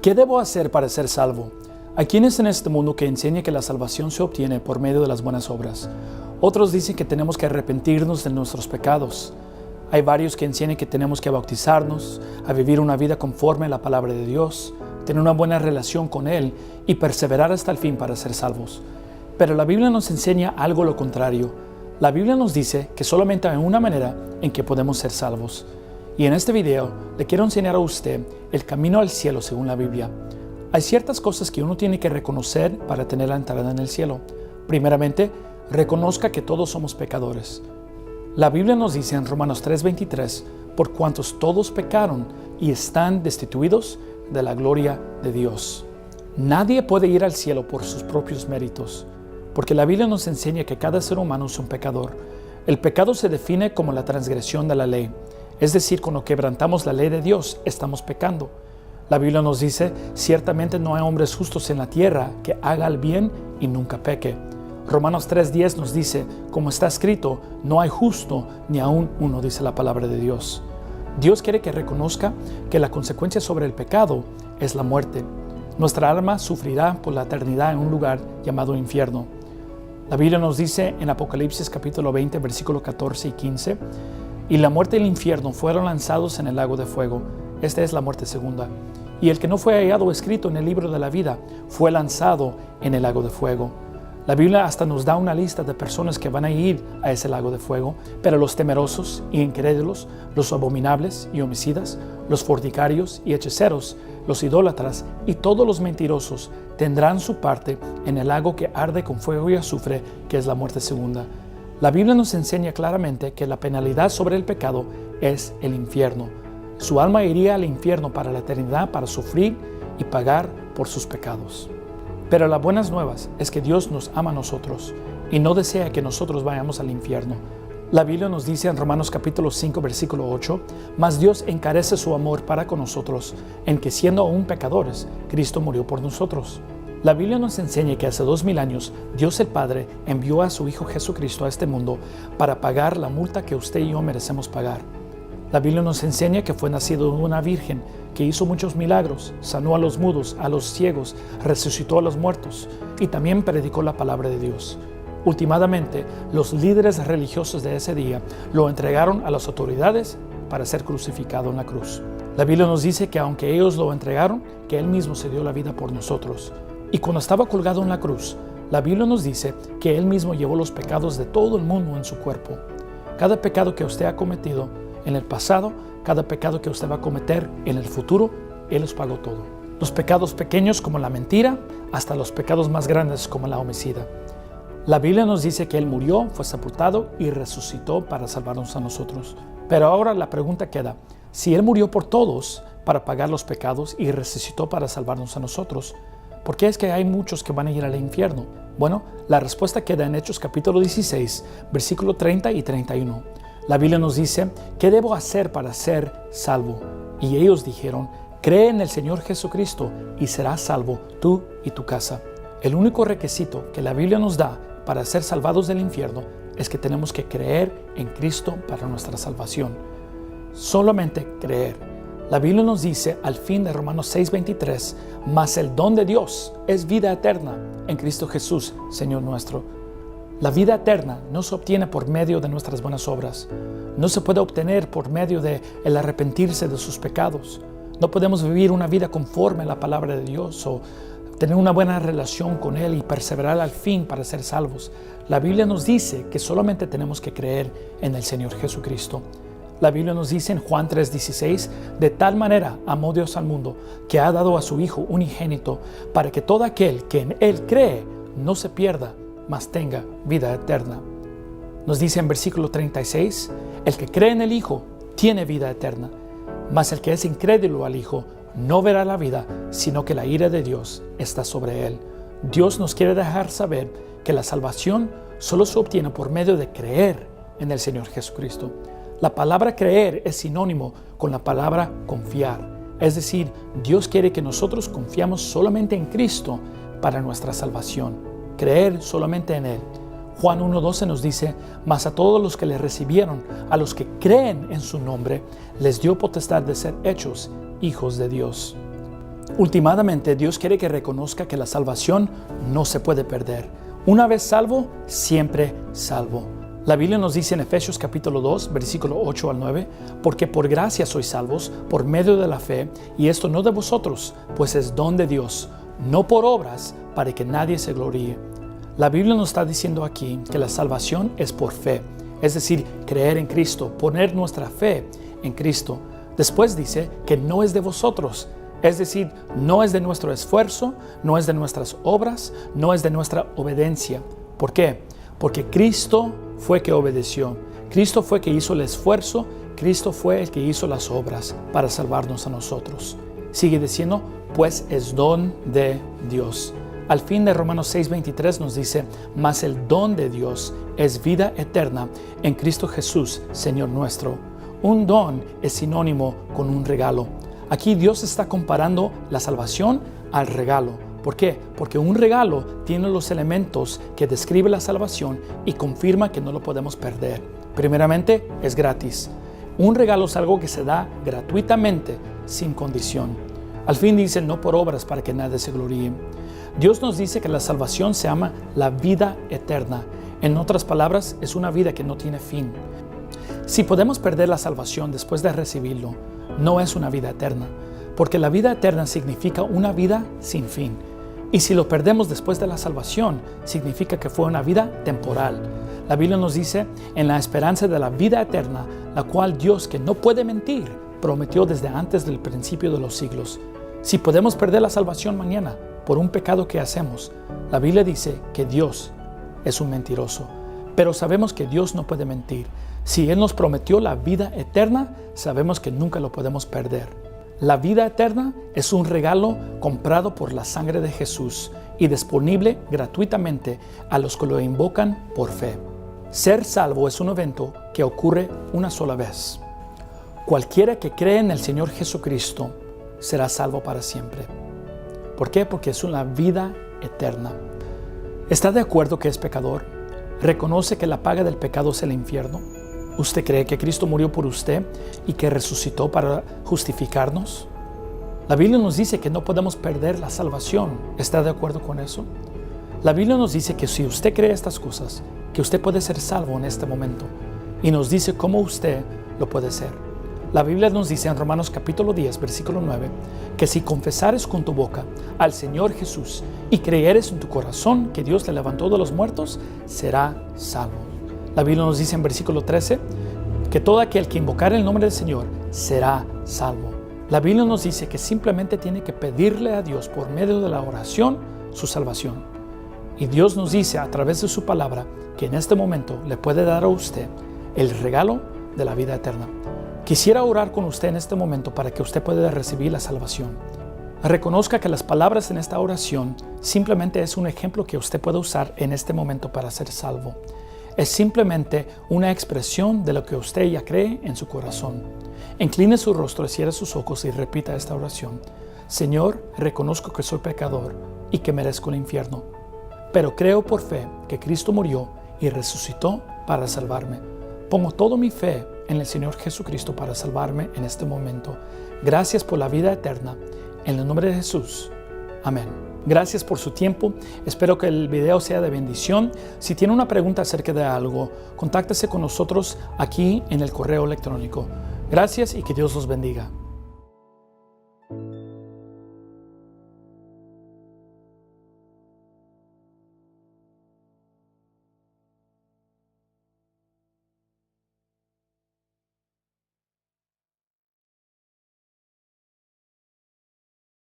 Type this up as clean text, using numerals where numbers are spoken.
¿Qué debo hacer para ser salvo? Hay quienes en este mundo que enseñan que la salvación se obtiene por medio de las buenas obras. Otros dicen que tenemos que arrepentirnos de nuestros pecados. Hay varios que enseñan que tenemos que bautizarnos, a vivir una vida conforme a la palabra de Dios, tener una buena relación con Él y perseverar hasta el fin para ser salvos. Pero la Biblia nos enseña algo lo contrario. La Biblia nos dice que solamente hay una manera en que podemos ser salvos. Y en este video le quiero enseñar a usted el camino al cielo según la Biblia. Hay ciertas cosas que uno tiene que reconocer para tener la entrada en el cielo. Primeramente, reconozca que todos somos pecadores. La Biblia nos dice en Romanos 3:23, por cuantos todos pecaron y están destituidos de la gloria de Dios. Nadie puede ir al cielo por sus propios méritos, porque la Biblia nos enseña que cada ser humano es un pecador. El pecado se define como la transgresión de la ley. Es decir, cuando quebrantamos la ley de Dios, estamos pecando. La Biblia nos dice, ciertamente no hay hombres justos en la tierra que haga el bien y nunca peque. Romanos 3:10 nos dice, como está escrito, no hay justo ni aún uno, dice la palabra de Dios. Dios quiere que reconozca que la consecuencia sobre el pecado es la muerte. Nuestra alma sufrirá por la eternidad en un lugar llamado infierno. La Biblia nos dice en Apocalipsis capítulo 20, versículos 14 y 15, y la muerte y el infierno fueron lanzados en el lago de fuego. Esta es la muerte segunda. Y el que no fue hallado escrito en el libro de la vida fue lanzado en el lago de fuego. La Biblia hasta nos da una lista de personas que van a ir a ese lago de fuego, pero los temerosos y incrédulos, los abominables y homicidas, los fornicarios y hechiceros, los idólatras y todos los mentirosos tendrán su parte en el lago que arde con fuego y azufre, que es la muerte segunda. La Biblia nos enseña claramente que la penalidad sobre el pecado es el infierno. Su alma iría al infierno para la eternidad para sufrir y pagar por sus pecados. Pero las buenas nuevas es que Dios nos ama a nosotros y no desea que nosotros vayamos al infierno. La Biblia nos dice en Romanos capítulo 5, versículo 8, mas Dios encarece su amor para con nosotros, en que siendo aún pecadores, Cristo murió por nosotros. La Biblia nos enseña que hace 2000 años Dios el Padre envió a su Hijo Jesucristo a este mundo para pagar la multa que usted y yo merecemos pagar. La Biblia nos enseña que fue nacido de una virgen que hizo muchos milagros, sanó a los mudos, a los ciegos, resucitó a los muertos y también predicó la palabra de Dios. Últimamente, los líderes religiosos de ese día lo entregaron a las autoridades para ser crucificado en la cruz. La Biblia nos dice que aunque ellos lo entregaron, que Él mismo se dio la vida por nosotros. Y cuando estaba colgado en la cruz, la Biblia nos dice que Él mismo llevó los pecados de todo el mundo en su cuerpo. Cada pecado que usted ha cometido en el pasado, cada pecado que usted va a cometer en el futuro, Él los pagó todo. Los pecados pequeños como la mentira, hasta los pecados más grandes como la homicida. La Biblia nos dice que Él murió, fue sepultado y resucitó para salvarnos a nosotros. Pero ahora la pregunta queda, si Él murió por todos para pagar los pecados y resucitó para salvarnos a nosotros, ¿por qué es que hay muchos que van a ir al infierno? Bueno, la respuesta queda en Hechos capítulo 16, versículo 30 y 31. La Biblia nos dice, ¿qué debo hacer para ser salvo? Y ellos dijeron, cree en el Señor Jesucristo y serás salvo tú y tu casa. El único requisito que la Biblia nos da para ser salvados del infierno es que tenemos que creer en Cristo para nuestra salvación. Solamente creer. La Biblia nos dice al fin de Romanos 6:23, mas el don de Dios es vida eterna en Cristo Jesús, Señor nuestro. La vida eterna no se obtiene por medio de nuestras buenas obras. No se puede obtener por medio de el arrepentirse de sus pecados. No podemos vivir una vida conforme a la palabra de Dios o tener una buena relación con Él y perseverar al fin para ser salvos. La Biblia nos dice que solamente tenemos que creer en el Señor Jesucristo. La Biblia nos dice en Juan 3:16, de tal manera amó Dios al mundo que ha dado a su Hijo unigénito para que todo aquel que en Él cree no se pierda, mas tenga vida eterna. Nos dice en versículo 36, el que cree en el Hijo tiene vida eterna, mas el que es incrédulo al Hijo no verá la vida, sino que la ira de Dios está sobre él. Dios nos quiere dejar saber que la salvación solo se obtiene por medio de creer en el Señor Jesucristo. La palabra creer es sinónimo con la palabra confiar. Es decir, Dios quiere que nosotros confiamos solamente en Cristo para nuestra salvación. Creer solamente en Él. Juan 1:12 nos dice, mas a todos los que le recibieron, a los que creen en su nombre, les dio potestad de ser hechos hijos de Dios. Últimamente, Dios quiere que reconozca que la salvación no se puede perder. Una vez salvo, siempre salvo. La Biblia nos dice en Efesios capítulo 2, versículo 8 al 9, porque por gracia sois salvos por medio de la fe, y esto no de vosotros, pues es don de Dios, no por obras, para que nadie se gloríe. La Biblia nos está diciendo aquí que la salvación es por fe, es decir, creer en Cristo, poner nuestra fe en Cristo. Después dice que no es de vosotros, es decir, no es de nuestro esfuerzo, no es de nuestras obras, no es de nuestra obediencia. ¿Por qué? Porque Cristo fue que obedeció, Cristo fue que hizo el esfuerzo, Cristo fue el que hizo las obras para salvarnos a nosotros. Sigue diciendo, pues es don de Dios. Al fin de Romanos 6:23 nos dice, mas el don de Dios es vida eterna en Cristo Jesús, Señor nuestro. Un don es sinónimo con un regalo. Aquí Dios está comparando la salvación al regalo. ¿Por qué? Porque un regalo tiene los elementos que describe la salvación y confirma que no lo podemos perder. Primeramente, es gratis. Un regalo es algo que se da gratuitamente, sin condición. Al fin dice, no por obras para que nadie se gloríe. Dios nos dice que la salvación se llama la vida eterna. En otras palabras, es una vida que no tiene fin. Si podemos perder la salvación después de recibirlo, no es una vida eterna, porque la vida eterna significa una vida sin fin. Y si lo perdemos después de la salvación, significa que fue una vida temporal. La Biblia nos dice, en la esperanza de la vida eterna, la cual Dios, que no puede mentir, prometió desde antes del principio de los siglos. Si podemos perder la salvación mañana por un pecado que hacemos, la Biblia dice que Dios es un mentiroso. Pero sabemos que Dios no puede mentir. Si Él nos prometió la vida eterna, sabemos que nunca lo podemos perder. La vida eterna es un regalo comprado por la sangre de Jesús y disponible gratuitamente a los que lo invocan por fe. Ser salvo es un evento que ocurre una sola vez. Cualquiera que cree en el Señor Jesucristo será salvo para siempre. ¿Por qué? Porque es una vida eterna. ¿Está de acuerdo que es pecador? ¿Reconoce que la paga del pecado es el infierno? ¿Usted cree que Cristo murió por usted y que resucitó para justificarnos? La Biblia nos dice que no podemos perder la salvación. ¿Está de acuerdo con eso? La Biblia nos dice que si usted cree estas cosas, que usted puede ser salvo en este momento. Y nos dice cómo usted lo puede ser. La Biblia nos dice en Romanos capítulo 10, versículo 9, que si confesares con tu boca al Señor Jesús y creyeres en tu corazón que Dios le levantó de los muertos, será salvo. La Biblia nos dice en versículo 13 que todo aquel que invocar el nombre del Señor será salvo. La Biblia nos dice que simplemente tiene que pedirle a Dios por medio de la oración su salvación. Y Dios nos dice a través de su palabra que en este momento le puede dar a usted el regalo de la vida eterna. Quisiera orar con usted en este momento para que usted pueda recibir la salvación. Reconozca que las palabras en esta oración simplemente es un ejemplo que usted puede usar en este momento para ser salvo. Es simplemente una expresión de lo que usted ya cree en su corazón. Incline su rostro, cierre sus ojos y repita esta oración. Señor, reconozco que soy pecador y que merezco el infierno, pero creo por fe que Cristo murió y resucitó para salvarme. Pongo toda mi fe en el Señor Jesucristo para salvarme en este momento. Gracias por la vida eterna. En el nombre de Jesús. Amén. Gracias por su tiempo. Espero que el video sea de bendición. Si tiene una pregunta acerca de algo, contáctese con nosotros aquí en el correo electrónico. Gracias y que Dios los bendiga.